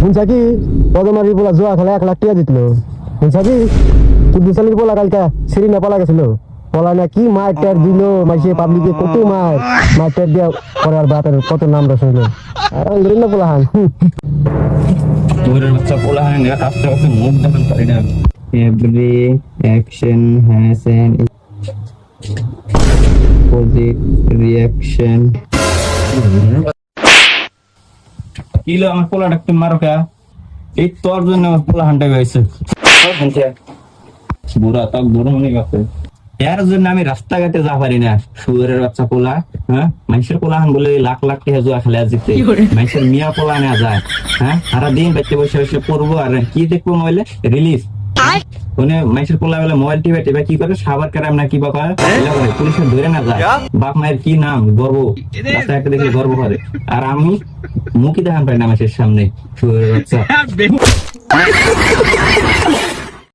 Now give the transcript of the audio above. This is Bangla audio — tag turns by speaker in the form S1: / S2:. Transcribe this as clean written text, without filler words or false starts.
S1: শুনছা কি পদমারির পোলা জোয়া খেলা 1 লাখ টাকা দিতল। শুনছা কি তুই বিশালির পোলা কালকা সিঁড়ি না পলা গেছিল, পলা না কি মারটার দিল, মাইসে পাবলিকে কত মারটার দিয়া করার বাপের কত নাম রসন হলো। আর আলরেডি না পোলা হান
S2: তোর বাচ্চা পোলা হয় না, রাস্তা করতে মুখ দেখান পারি না। Every action has an opposite reaction. Kilo আমার পোলা ডাকতে মারো কা? এই তোর জন্য আমার পোলা হান্টা গেছে বুড়া, তক বুড়ো মনে গেছে। এর জন্য আমি রাস্তাঘাটে যা পারি না। শুয়ারের বাচ্চা পোলা, হ্যাঁ মানুষের পোলা হান বলে লাখ লাখ টাকা জুয়া খেলে জিততে, মানুষের মিয়া পোলা নেওয়া যায়। হ্যাঁ সারাদিন বাচ্চা বসে বসে পড়বো আর কি দেখবো মোবাইলে রিলিজ। মানে মানুষের পোলা বেলা মোবাইল টিপে টিপে কি করে সাবার কারাম না কি বাবা পুলিশে ধরে না যায়। বাপ মায়ের কি নাম গর্ব, রাস্তাঘাটে দেখলে গর্ব করে। আর আমি মুখই দেখান পাই না মানুষের সামনে শুয়ারের বাচ্চা।